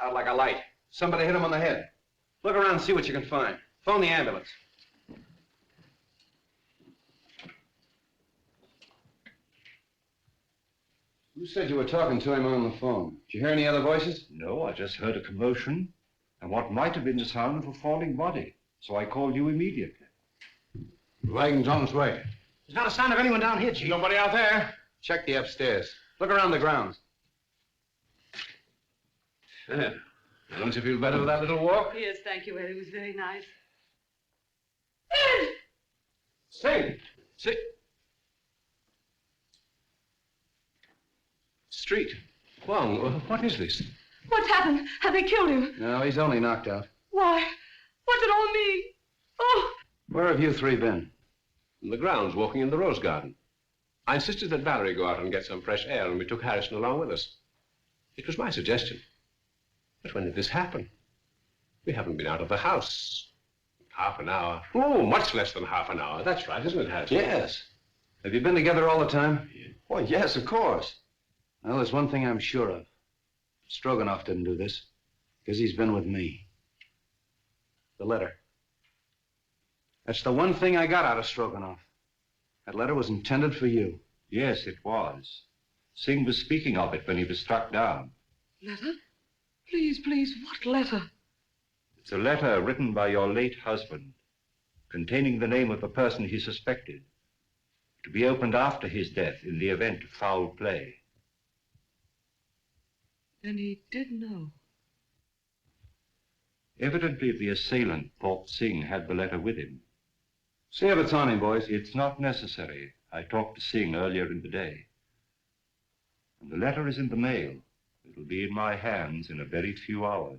Out like a light. Somebody hit him on the head. Look around and see what you can find. Phone the ambulance. Who said you were talking to him on the phone? Did you hear any other voices? No, I just heard a commotion and what might have been the sound of a falling body. So I called you immediately. The wagon's on its way. There's not a sign of anyone down here, Chief. Nobody out there? Check the upstairs. Look around the grounds. Don't you feel better with that little walk? Yes, thank you, Ed. It was very nice. Sing! Sing! Street. Wong, what is this? What's happened? Have they killed him? No, he's only knocked out. Why? What's it all mean? Oh! Where have you three been? In the grounds, walking in the rose garden. I insisted that Valerie go out and get some fresh air, and we took Harrison along with us. It was my suggestion. But when did this happen? We haven't been out of the house. Half an hour. Oh, much less than half an hour. That's right, isn't it, Harrison? Yes. Have you been together all the time? Why, yes, of course. Well, there's one thing I'm sure of. Stroganoff didn't do this, because he's been with me. The letter. That's the one thing I got out of Stroganoff. That letter was intended for you. Yes, it was. Singh was speaking of it when he was struck down. Letter? Please, please, what letter? It's a letter written by your late husband, containing the name of the person he suspected, to be opened after his death in the event of foul play. Then he did know. Evidently, the assailant thought Singh had the letter with him. See if it's on him, boys. It's not necessary. I talked to Singh earlier in the day. And the letter is in the mail. It'll be in my hands in a very few hours.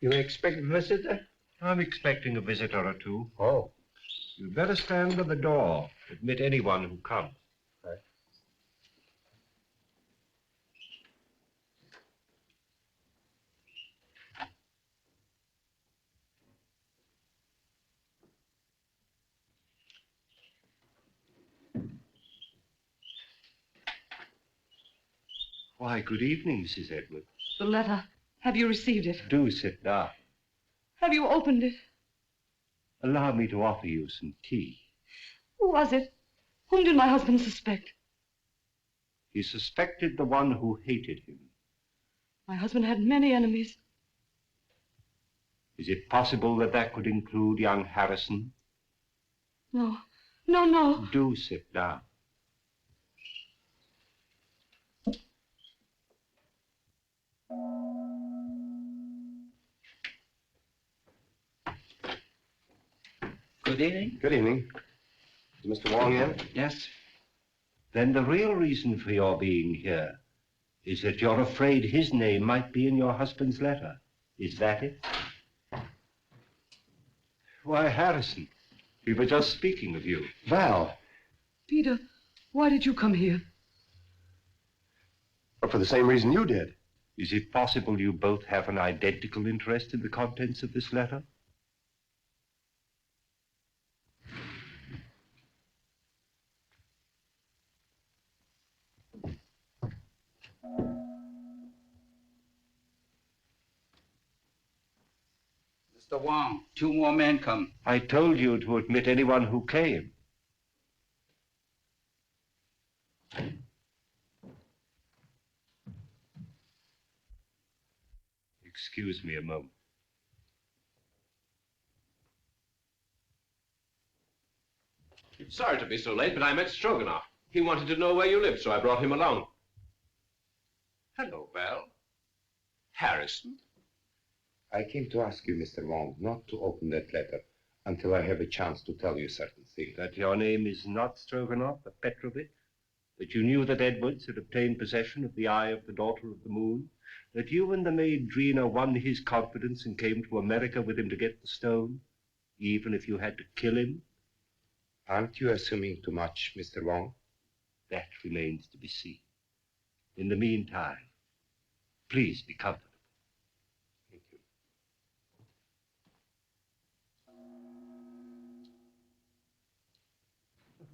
You expect a visitor? I'm expecting a visitor or two. Oh. You'd better stand by the door. Admit anyone who comes. Right. Why, good evening, Mrs. Edwards. The letter. Have you received it? Do sit down. Have you opened it? Allow me to offer you some tea. Who was it? Whom did my husband suspect? He suspected the one who hated him. My husband had many enemies. Is it possible that that could include young Harrison? No. No, no. Do sit down. Good evening. Good evening. Is Mr. Wong in? Yes. Then the real reason for your being here is that you're afraid his name might be in your husband's letter. Is that it? Why, Harrison, we were just speaking of you. Val. Peter, why did you come here? But for the same reason you did. Is it possible you both have an identical interest in the contents of this letter? Mr. Wong, 2 more men come. I told you to admit anyone who came. Excuse me a moment. Sorry to be so late, but I met Stroganoff. He wanted to know where you lived, so I brought him along. Hello, Val. Harrison? I came to ask you, Mr. Wong, not to open that letter until I have a chance to tell you certain things. That your name is not Stroganoff, but Petrovich? That you knew that Edwards had obtained possession of the eye of the daughter of the moon? That you and the maid Drina won his confidence and came to America with him to get the stone, even if you had to kill him? Aren't you assuming too much, Mr. Wong? That remains to be seen. In the meantime, please be comfortable. Thank you.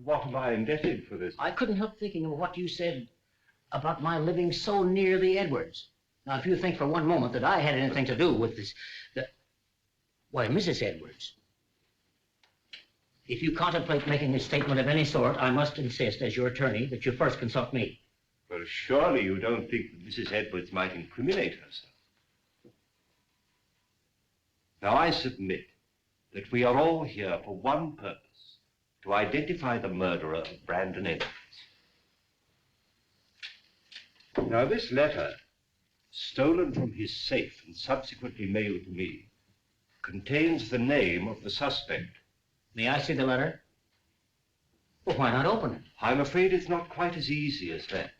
What am I indebted for this? I couldn't help thinking of what you said about my living so near the Edwards. Now, if you think for one moment that I had anything to do with this, why, Mrs. Edwards, if you contemplate making a statement of any sort, I must insist, as your attorney, that you first consult me. Well, surely you don't think that Mrs. Edwards might incriminate herself. Now, I submit that we are all here for one purpose, to identify the murderer of Brandon Edwards. Now, this letter, stolen from his safe and subsequently mailed to me, contains the name of the suspect. May I see the letter? Well, why not open it? I'm afraid it's not quite as easy as that.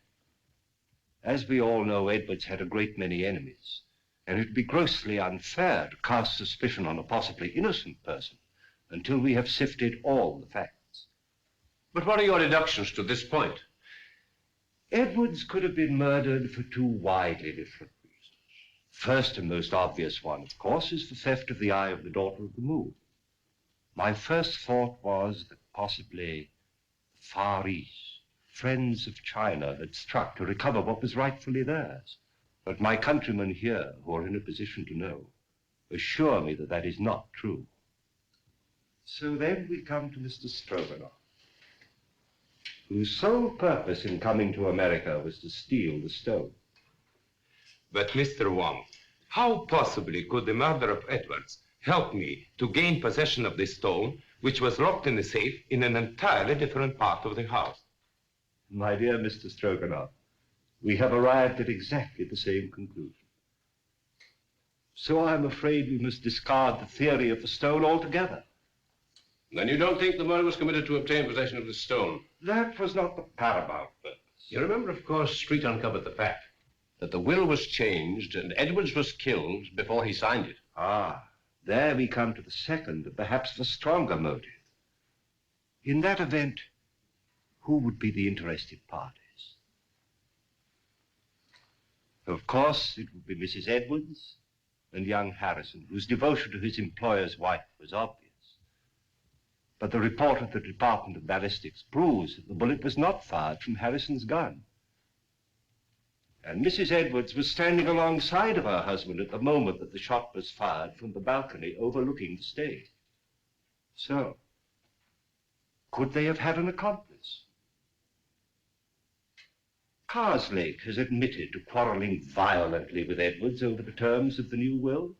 As we all know, Edwards had a great many enemies, and it'd be grossly unfair to cast suspicion on a possibly innocent person until we have sifted all the facts. But what are your deductions to this point? Edwards could have been murdered for 2 widely different reasons. First and most obvious one, of course, is the theft of the eye of the daughter of the moon. My first thought was that possibly the Far East, friends of China, had struck to recover what was rightfully theirs. But my countrymen here, who are in a position to know, assure me that that is not true. So then we come to Mr. Stroganoff, whose sole purpose in coming to America was to steal the stone. But, Mr. Wong, how possibly could the murder of Edwards help me to gain possession of this stone, which was locked in the safe in an entirely different part of the house? My dear Mr. Stroganoff, we have arrived at exactly the same conclusion. So I'm afraid we must discard the theory of the stone altogether. Then you don't think the murder was committed to obtain possession of the stone? That was not the paramount purpose. You remember, of course, Street uncovered the fact that the will was changed and Edwards was killed before he signed it. Ah, there we come to the second and perhaps the stronger motive. In that event, who would be the interested parties? Of course, it would be Mrs. Edwards and young Harrison, whose devotion to his employer's wife was obvious. But the report of the Department of Ballistics proves that the bullet was not fired from Harrison's gun. And Mrs. Edwards was standing alongside of her husband at the moment that the shot was fired from the balcony overlooking the stage. So, could they have had an accomplice? Karslake has admitted to quarreling violently with Edwards over the terms of the new will.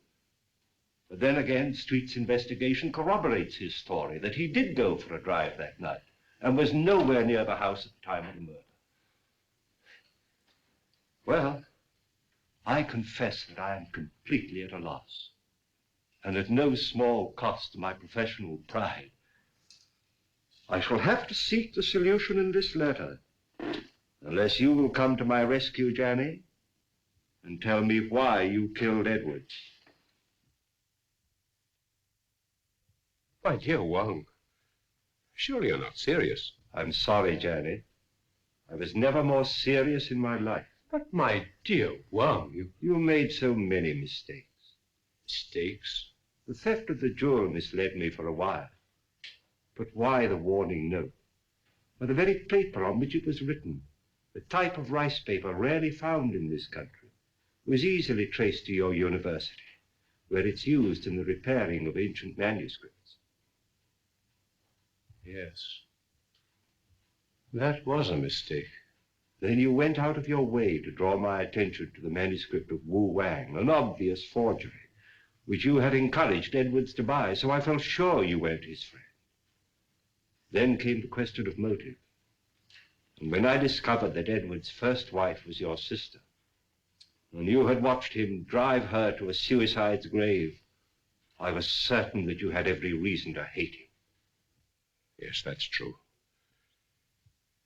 But then again, Street's investigation corroborates his story that he did go for a drive that night and was nowhere near the house at the time of the murder. Well, I confess that I am completely at a loss, and at no small cost to my professional pride. I shall have to seek the solution in this letter, unless you will come to my rescue, Janny, and tell me why you killed Edwards. My dear Wong, surely you're not serious. I'm sorry, Janny. I was never more serious in my life. But my dear Wong, you made so many mistakes. Mistakes? The theft of the jewel misled me for a while. But why the warning note? Or the very paper on which it was written, the type of rice paper rarely found in this country, was easily traced to your university, where it's used in the repairing of ancient manuscripts. Yes. That was a mistake. Then you went out of your way to draw my attention to the manuscript of Wu Wang, an obvious forgery, which you had encouraged Edwards to buy, so I felt sure you weren't his friend. Then came the question of motive. And when I discovered that Edwards' first wife was your sister, and you had watched him drive her to a suicide's grave, I was certain that you had every reason to hate him. Yes, that's true.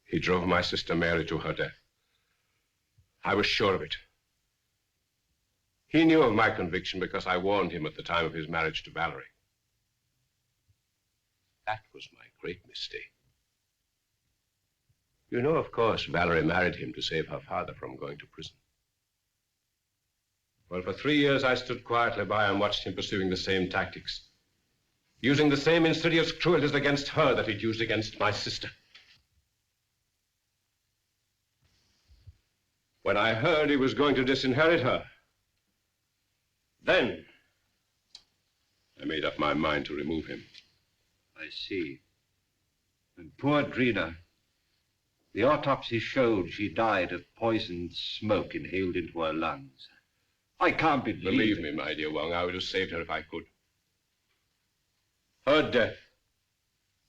He drove my sister Mary to her death. I was sure of it. He knew of my conviction because I warned him at the time of his marriage to Valerie. That was my great mistake. You know, of course, Valerie married him to save her father from going to prison. Well, for 3 years, I stood quietly by and watched him pursuing the same tactics, using the same insidious cruelties against her that he'd used against my sister. When I heard he was going to disinherit her, then I made up my mind to remove him. I see. And poor Drina, the autopsy showed she died of poisoned smoke inhaled into her lungs. I can't Believe me, my dear Wong, I would have saved her if I could. Her death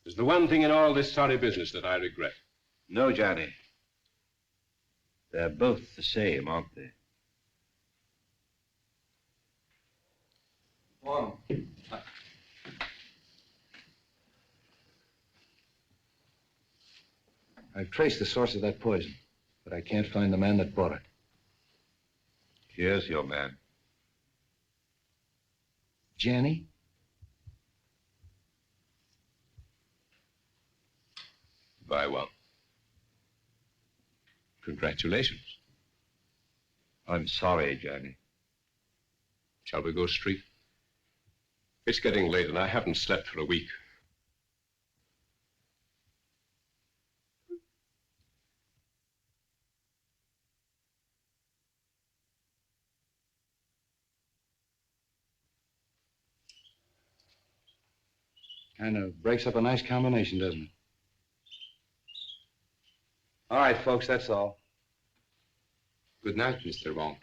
is the one thing in all this sorry business that I regret. No, Johnny. They're both the same, aren't they? Wong. I've traced the source of that poison, but I can't find the man that bought it. Here's your man. Janny? Very well. Congratulations. I'm sorry, Johnny. Shall we go straight? It's getting late and I haven't slept for a week. Kind of breaks up a nice combination, doesn't it? All right, folks, that's all. Good night, Mr. Wong.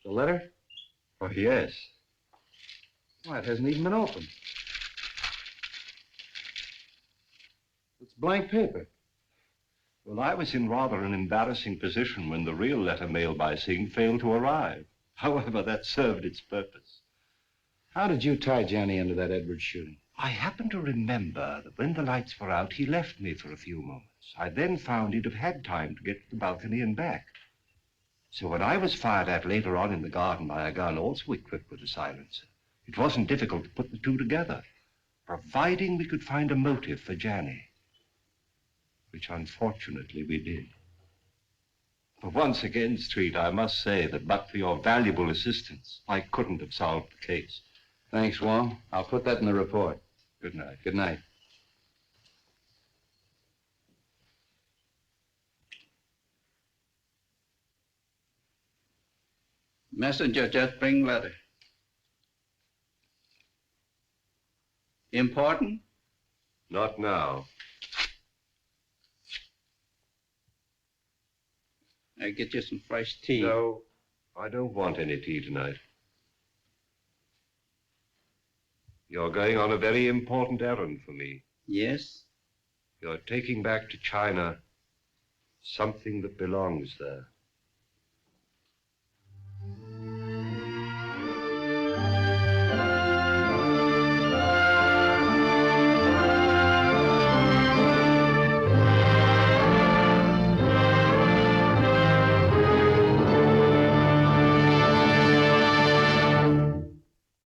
The letter? Oh, yes. Why, it hasn't even been opened. It's blank paper. Well, I was in rather an embarrassing position when the real letter mailed by Singh failed to arrive. However, that served its purpose. How did you tie Johnny into that Edwards shooting? I happen to remember that when the lights were out, he left me for a few moments. I then found he'd have had time to get to the balcony and back. So when I was fired at later on in the garden by a gun also equipped with a silencer, it wasn't difficult to put the two together, providing we could find a motive for Johnny, which unfortunately we did. But once again, Street, I must say that but for your valuable assistance, I couldn't have solved the case. Thanks, Wong. I'll put that in the report. Good night. Good night. Messenger just bring letter. Important? Not now. I get you some fresh tea. No, I don't want any tea tonight. You're going on a very important errand for me. Yes? You're taking back to China something that belongs there.